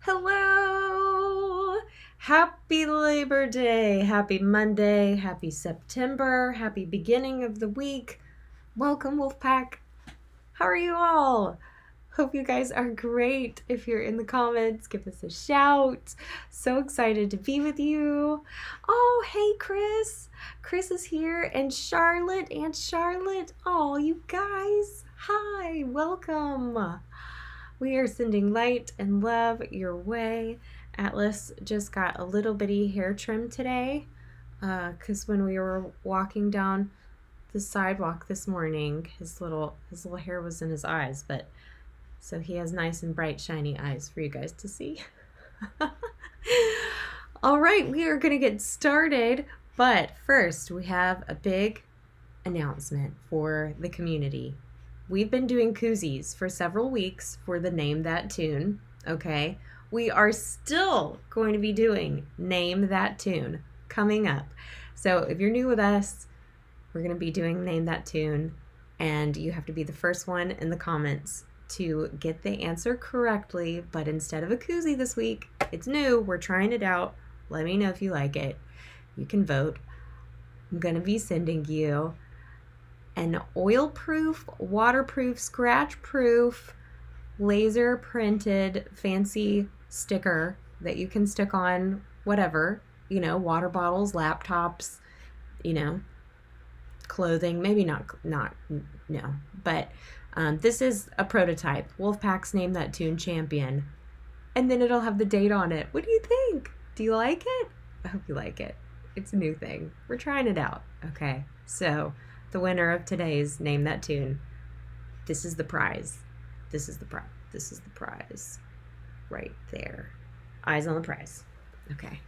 Hello! Happy Labor Day! Happy Monday! Happy September! Happy beginning of the week! Welcome, Wolfpack! How are you all? Hope you guys are great. If you're in the comments, give us a shout. So excited to be with you. Oh, hey, Chris. Chris is here, and Charlotte, Aunt Charlotte. Oh, you guys. Hi, welcome. We are sending light and love your way. Atlas just got a little bitty hair trim today because when we were walking down the sidewalk this morning, his little hair was in his eyes, but so he has nice and bright shiny eyes for you guys to see. All right, we are going to get started, but first we have a big announcement for the community. We've been doing koozies for several weeks for the Name That Tune, okay? We are still going to be doing Name That Tune coming up. So if you're new with us, we're going to be doing Name That Tune, and you have to be the first one in the comments to get the answer correctly. But instead of a koozie this week, it's new. We're trying it out. Let me know if you like it. You can vote. I'm going to be sending you an oil-proof, waterproof, scratch-proof, laser-printed fancy sticker that you can stick on whatever, water bottles, laptops, clothing, maybe not, no. But this is a prototype. Wolfpack's Name That Tune Champion. And then it'll have the date on it. What do you think? Do you like it? I hope you like it. It's a new thing. We're trying it out, okay? So the winner of today's Name That Tune. This is the prize. This is the prize. This is the prize. Right there. Eyes on the prize. Okay.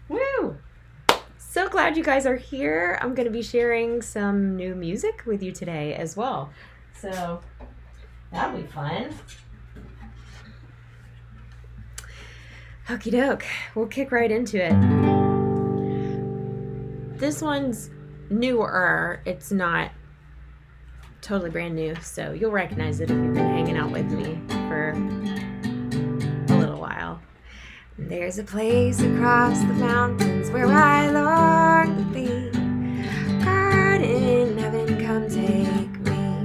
Woo! So glad you guys are here. I'm going to be sharing some new music with you today as well. So that'll be fun. Okie doke. We'll kick right into it. This one's newer. It's not totally brand new, so you'll recognize it if you've been hanging out with me for a little while. There's a place across the mountains where I long to be. God in heaven, come take me.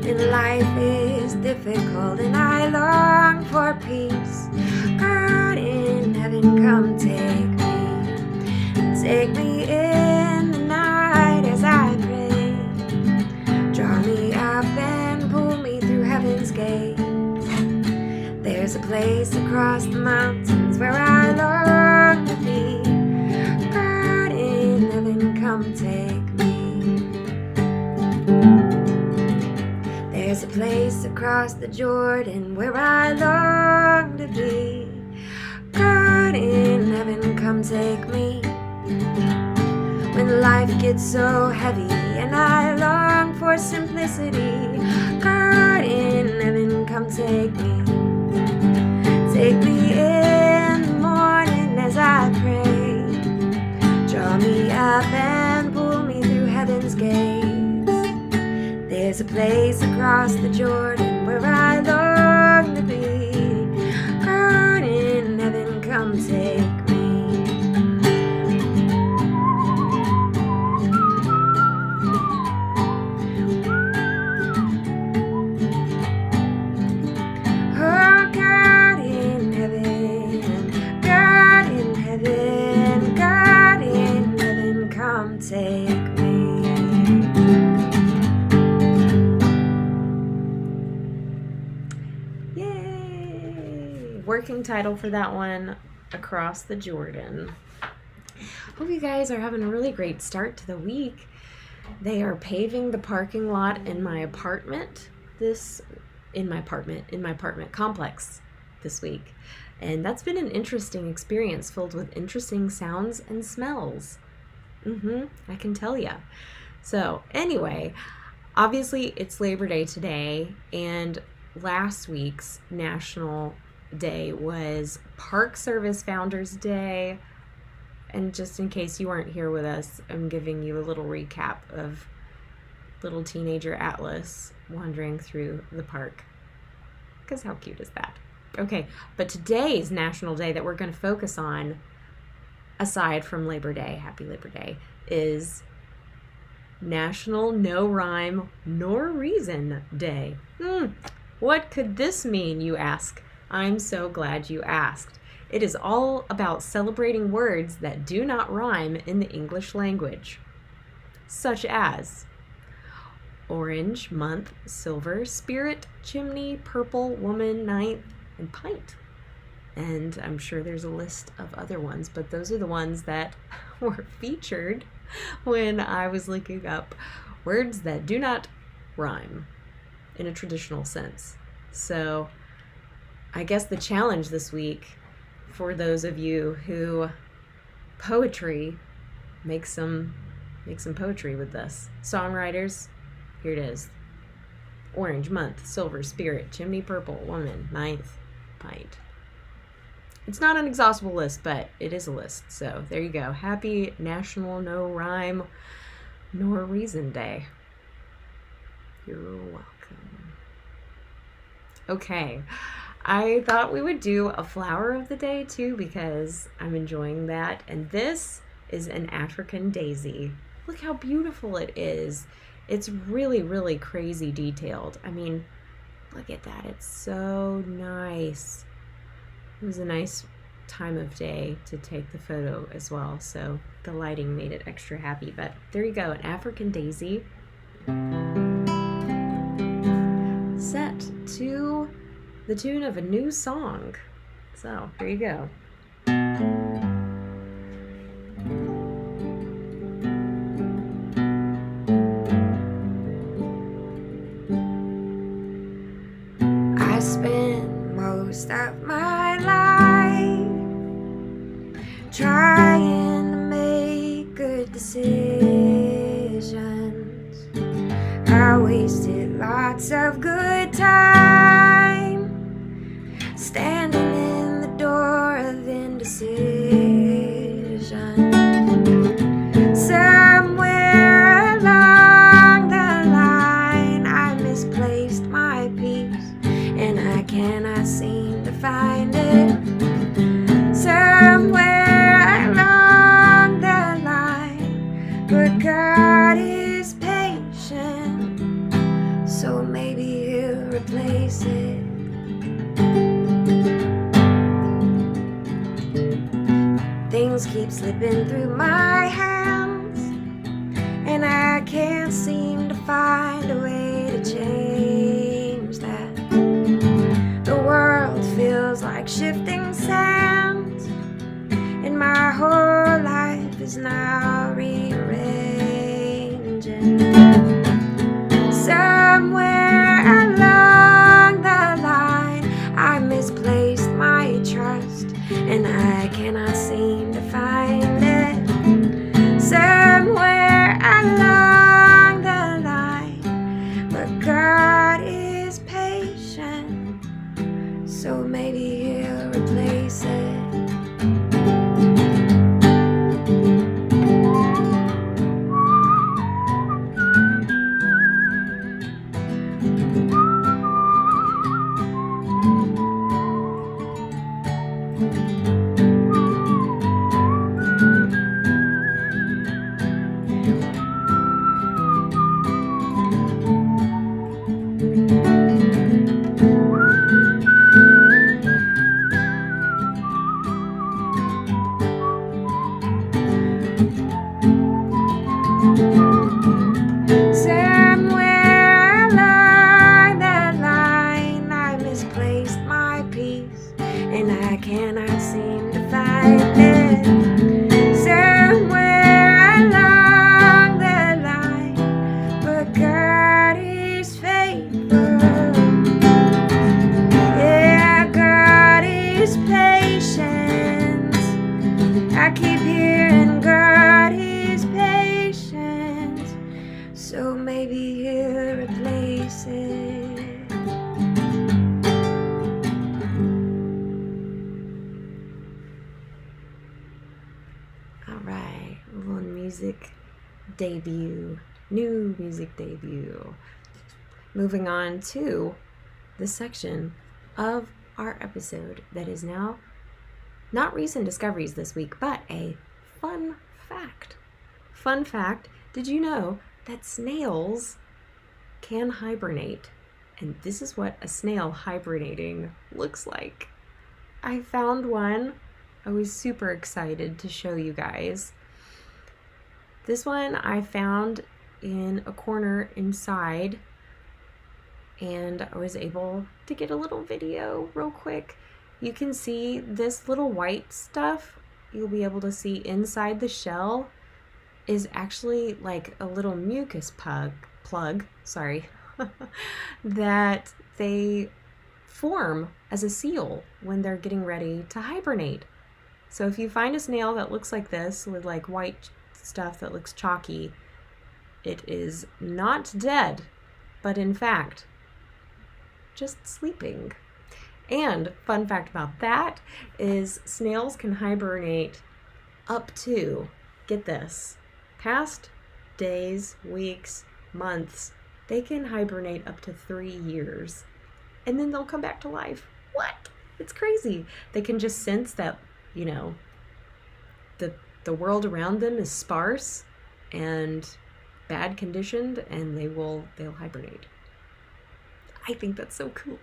When life is difficult and I long for peace, God in heaven, come take me. Take me in the night as I pray. Draw me up and pull me through heaven's gates. There's a place across the mountains where I long to be. God in heaven, come take me. There's a place across the Jordan where I long to be. God in heaven, come take me. When life gets so heavy and I long for simplicity, God in heaven, come take me. Take me in the morning as I pray. Draw me up and pull me through heaven's gates. There's a place across the Jordan where I long to be. God in heaven, come take me. Take me. Yay! Working title for that one, Across the Jordan. Hope you guys are having a really great start to the week. They are paving the parking lot in my apartment complex this week. And that's been an interesting experience filled with interesting sounds and smells. I can tell ya. So anyway, obviously it's Labor Day today, and last week's National Day was Park Service Founders Day. And just in case you weren't here with us, I'm giving you a little recap of little teenager Atlas wandering through the park. Because how cute is that? Okay, but today's National Day that we're going to focus on, aside from Labor Day, happy Labor Day, is National No Rhyme Nor Reason Day. What could this mean, you ask? I'm so glad you asked. It is all about celebrating words that do not rhyme in the English language, such as orange, month, silver, spirit, chimney, purple, woman, ninth, and pint. And I'm sure there's a list of other ones, but those are the ones that were featured when I was looking up words that do not rhyme in a traditional sense. So I guess the challenge this week for those of you who poetry, make some poetry with this. Songwriters, here it is. Orange, month, silver, spirit, chimney, purple, woman, ninth, pint. It's not an exhaustible list, but it is a list. So there you go. Happy National No Rhyme Nor Reason Day. You're welcome. Okay. I thought we would do a flower of the day too because I'm enjoying that. And this is an African daisy. Look how beautiful it is. It's really, really crazy detailed. I mean, look at that. It's so nice. It was a nice time of day to take the photo as well, so the lighting made it extra happy. But there you go, an African daisy set to the tune of a new song. So there you go. I spend most of my life trying to make good decisions. I wasted lots of good time standing in the door of indecision. Somewhere along the line I misplaced my peace, and I cannot seem to find it. Somewhere along the line, but God is patient, so maybe He'll replace it. Things keep slipping through my hands, and I can't seem to find a way to change that. The world feels like shifting sands, and my whole life is now rearranging. Somewhere along the line I misplaced my trust, and I cannot seem to find it. Somewhere along the line, but God is patient, so maybe He'll replace it. Somewhere along the line I misplaced my peace, and I cannot seem to find it. Somewhere along the line, but God is faithful. Yeah, God is patient. I keep hearing God is patient, so maybe He'll replace it. All right, a little music debut, new music debut. Moving on to the section of our episode that is now not recent discoveries this week, but a fun fact. Fun fact, did you know that snails can hibernate? And this is what a snail hibernating looks like. I found one. I was super excited to show you guys. This one I found in a corner inside, and I was able to get a little video real quick. You can see this little white stuff you'll be able to see inside the shell is actually like a little mucus plug, that they form as a seal when they're getting ready to hibernate. So if you find a snail that looks like this with like white stuff that looks chalky, it is not dead, but in fact, just sleeping. And fun fact about that is snails can hibernate up to, get this, past days, weeks, months. They can hibernate up to 3 years, and then they'll come back to life. What? It's crazy. They can just sense that, you know, the world around them is sparse and bad conditioned, and they'll hibernate. I think that's so cool.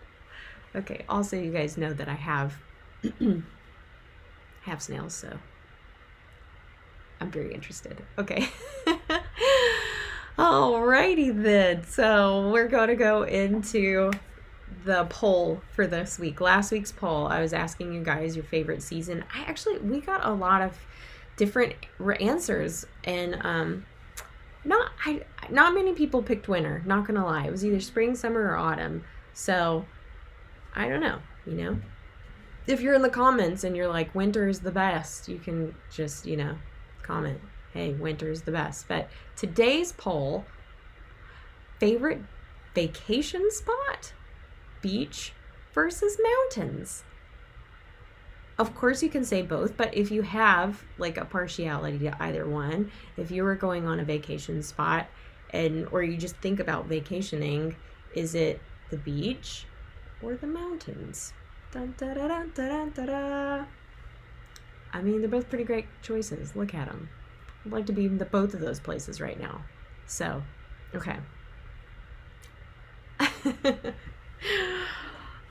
Okay, also you guys know that I have snails, so I'm very interested. Okay. Alrighty then. So we're going to go into the poll for this week. Last week's poll, I was asking you guys your favorite season. We got a lot of different answers, and not many people picked winter, not gonna lie. It was either spring, summer, or autumn. So I don't know, you know. If you're in the comments and you're like, winter is the best, you can just, you know, comment, hey, winter is the best. But today's poll, favorite vacation spot, beach versus mountains. Of course you can say both, but if you have like a partiality to either one, if you were going on a vacation spot or you just think about vacationing, is it the beach or the mountains? Dun, da, da, da, da, da, da. I mean, they're both pretty great choices. Look at them. I'd like to be in both of those places right now. So, okay.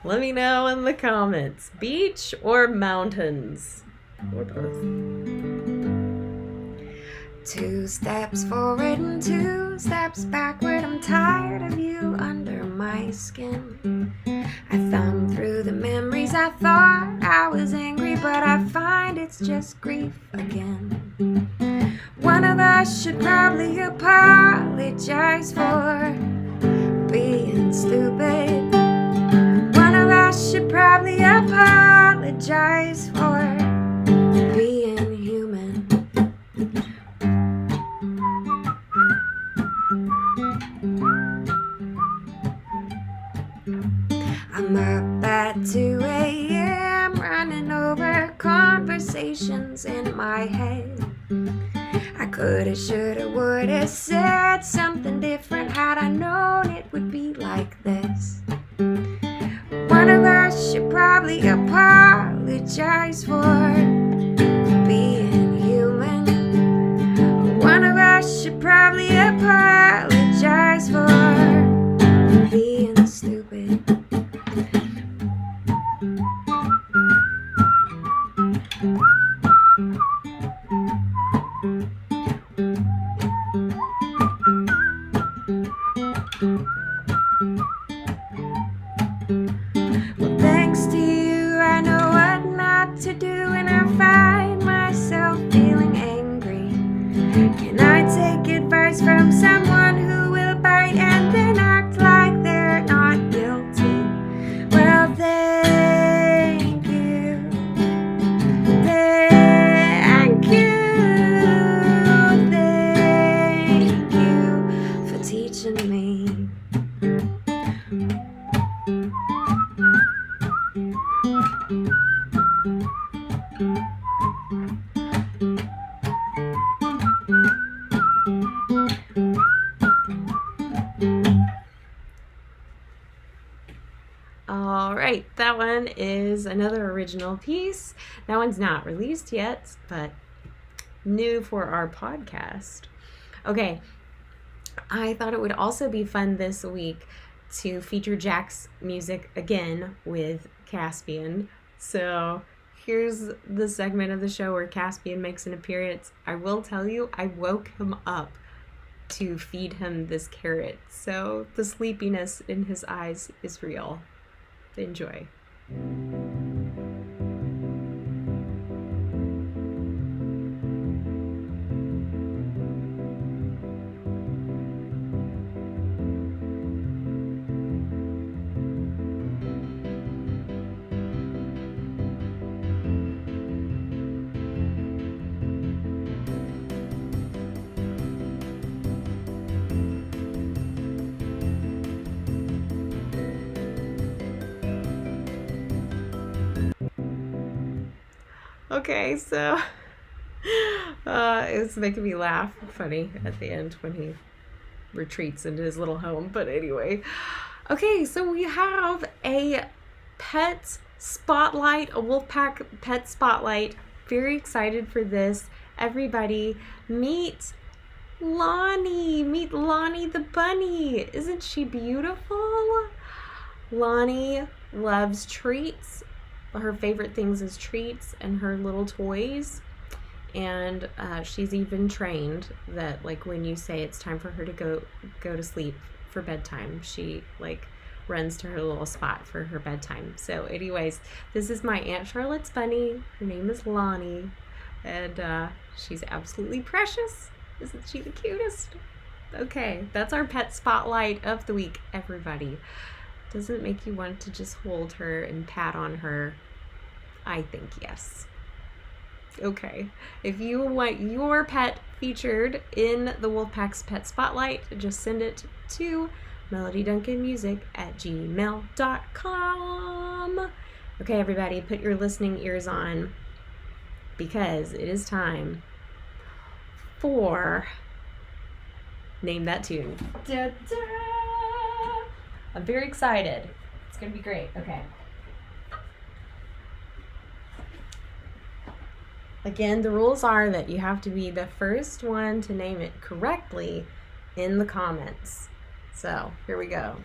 Let me know in the comments. Beach or mountains? Or both. 2 steps forward and 2 steps backward. I'm tired of you under my skin. I thumb through the memories. I thought I was angry, but I find it's just grief again. One of us should probably apologize for being stupid. One of us should probably apologize for being human. I'm up at 2 a.m. running over conversations in my head. I coulda, shoulda, woulda said something different had I known it would be like this. One of us should probably apologize for being human. One of us should probably apologize for being stupid. To do, and I find myself feeling angry. Can I take advice from someone who will bite and then act like they're not guilty? Well, thank you. Thank you. Thank you for teaching me. that one is another original piece. That one's not released yet, but new for our podcast. Okay, I thought it would also be fun this week to feature Jack's music again with Caspian. So here's the segment of the show where Caspian makes an appearance. I will tell you, I woke him up to feed him this carrot. So the sleepiness in his eyes is real. Enjoy. Okay, so it's making me laugh. Funny at the end when he retreats into his little home. But anyway, okay, so we have a pet spotlight, a Wolfpack pet spotlight. Very excited for this. Everybody, meet Lonnie. Meet Lonnie the bunny. Isn't she beautiful? Lonnie loves treats. Her favorite things is treats and her little toys. And she's even trained that, like, when you say it's time for her to go to sleep for bedtime, she like runs to her little spot for her bedtime. So anyways, this is my Aunt Charlotte's bunny. Her name is Lonnie, and she's absolutely precious. Isn't she the cutest? Okay, that's our pet spotlight of the week, everybody. Doesn't it make you want to just hold her and pat on her? I think yes. Okay, if you want your pet featured in the Wolfpack's Pet Spotlight, just send it to melodyduncanmusic@gmail.com. Okay, everybody, put your listening ears on because it is time for Name That Tune. Da-da! I'm very excited. It's going to be great. Okay. Again, the rules are that you have to be the first one to name it correctly in the comments. So, here we go.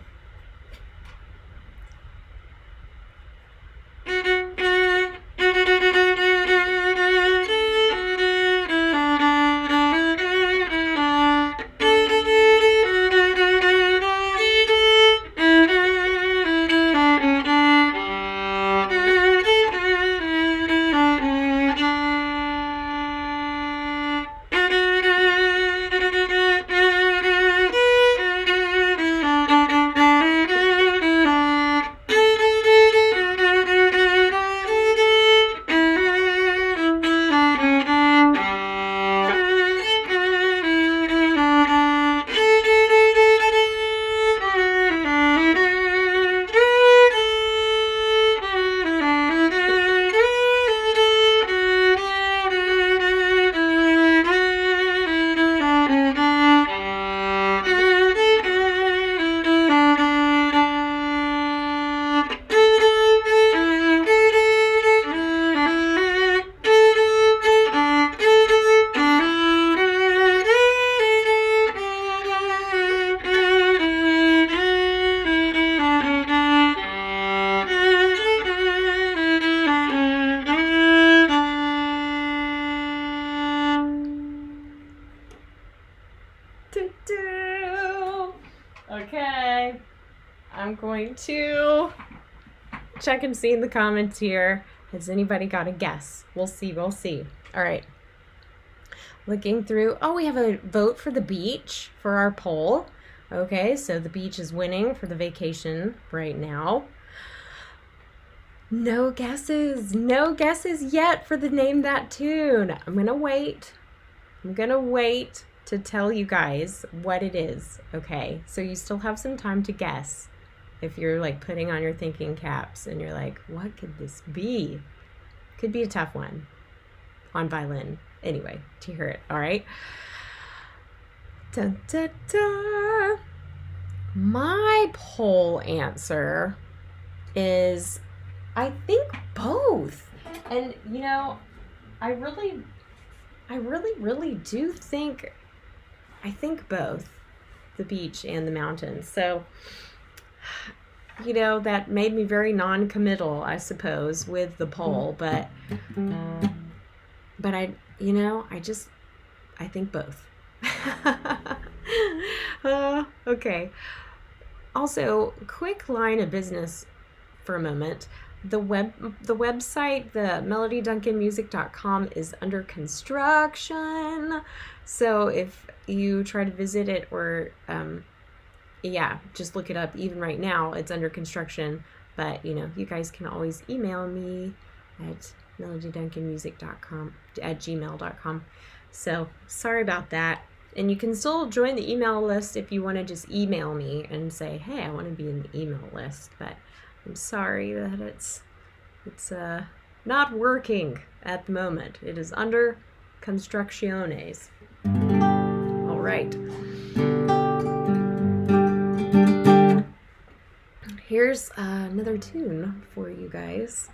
Okay, I'm going to check and see in the comments here. Has anybody got a guess? We'll see. All right. Looking through. Oh, we have a vote for the beach for our poll. Okay, so the beach is winning for the vacation right now. No guesses yet for the Name That Tune. I'm gonna wait to tell you guys what it is. Okay, so you still have some time to guess if you're like putting on your thinking caps and you're like, what could this be? Could be a tough one on violin. Anyway, to hear it. All right. Dun, dun, dun. My poll answer is I think both. And, you know, I really do think, I think both, the beach and the mountains. So, you know, that made me very non-committal, I suppose, with the poll, but I, you know, I think both. Okay. Also, quick line of business for a moment. The website, the TheMelodyDuncanmusic.com, is under construction. So if you try to visit it, or yeah, just look it up. Even right now, it's under construction. But, you know, you guys can always email me at melodyduncanmusic.com at gmail.com. So sorry about that. And you can still join the email list if you want to just email me and say, hey, I want to be in the email list. But I'm sorry that it's not working at the moment. It is under construcciones. All right. Here's another tune for you guys.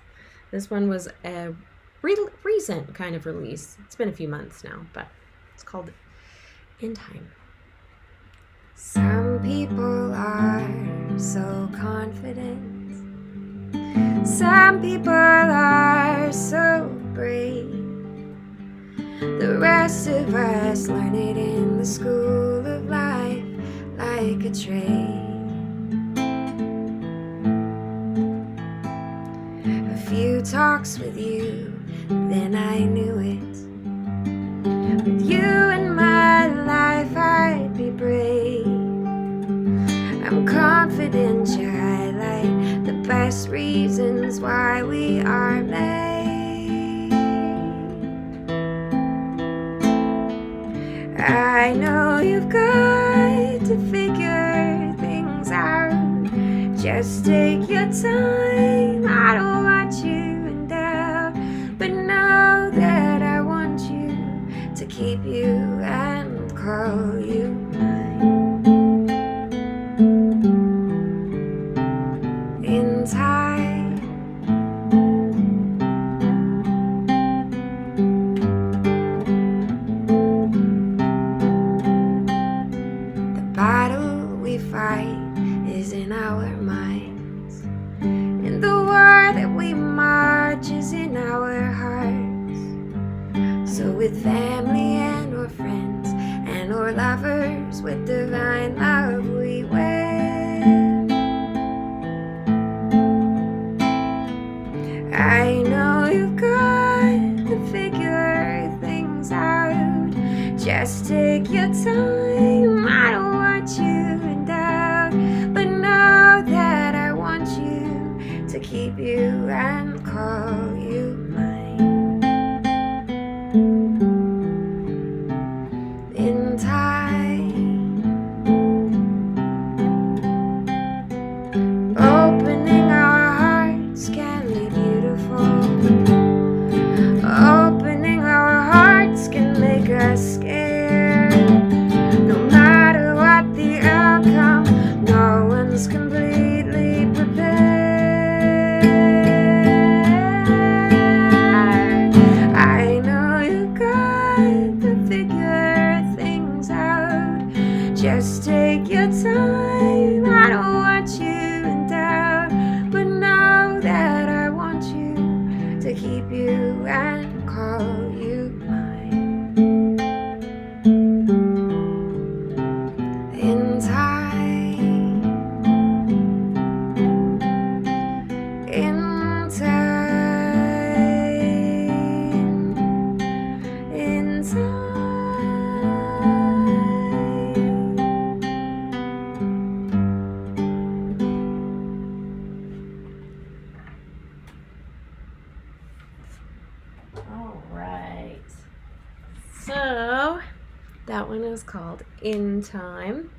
This one was a recent kind of release. It's been a few months now, but it's called In Time. Some people are so confident. Some people are so brave. The rest of us learn it in the school of life like a trade. A few talks with you, then I knew it. With you in my life, I'd be brave. I'm confident you highlight the best reasons why we are made. I know you've got to figure things out. Just take your time. I don't want you in doubt, but know that I want you to keep you and call you mine. In time, the battle we fight is in our minds, and the war that we march is in our hearts. So with family and or friends and or lovers, with divine love we win. I know you've got to figure things out. Just take your time. I don't want you in doubt, but know that I want you to keep you and call you mine. In time, opening our hearts can be beautiful. Opening our hearts can make us scared. No matter what the outcome, no one's completely prepared. I know you got to figure things out. Just take your time. I don't want you in doubt, but know that I want you to keep you and call you mine. In time, in time, in time. All right. So that one is called In Time.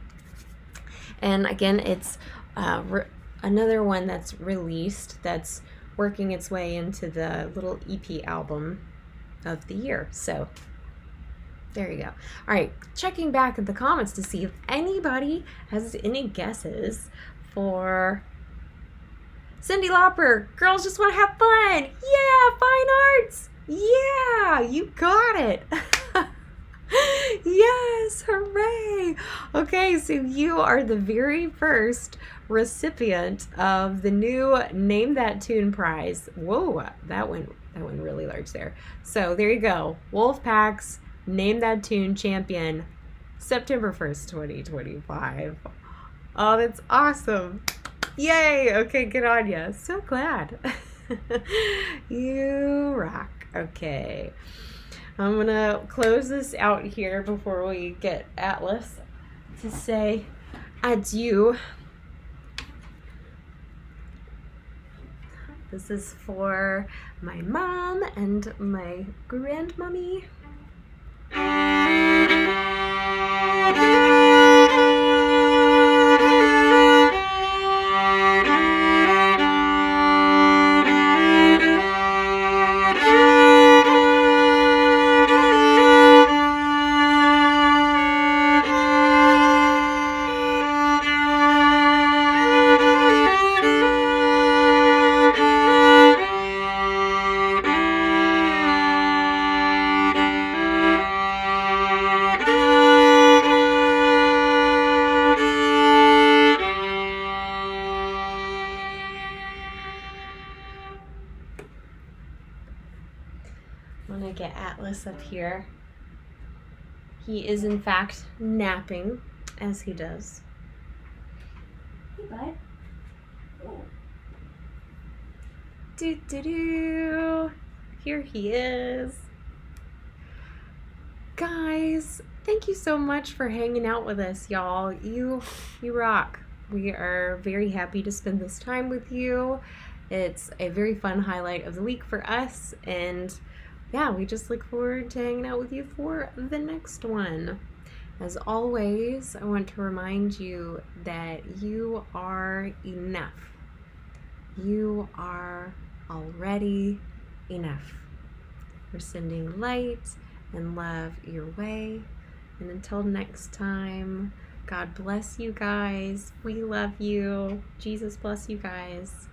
And again, it's another one that's released that's working its way into the little EP album of the year. So there you go. All right, checking back at the comments to see if anybody has any guesses for Cindy Lauper, girls just want to have fun. Yeah, fine arts. Yeah, you got it. Yes, hooray. Okay, so you are the very first recipient of the new Name That Tune prize. Whoa, that went really large there. So there you go. Wolfpack's Name That Tune champion, September 1st, 2025. Oh, that's awesome. Yay. Okay, good on ya. So glad. You rock. Okay. I'm going to close this out here before we get Atlas to say adieu. This is for my mom and my grandmommy. I'm going to get Atlas up here. He is, in fact, napping, as he does. Hey, bud. Oh. Do-do-do. Here he is. Guys, thank you so much for hanging out with us, y'all. You rock. We are very happy to spend this time with you. It's a very fun highlight of the week for us, and yeah, we just look forward to hanging out with you for the next one. As always, I want to remind you that you are enough. You are already enough. We're sending light and love your way. And until next time, God bless you guys. We love you. Jesus bless you guys.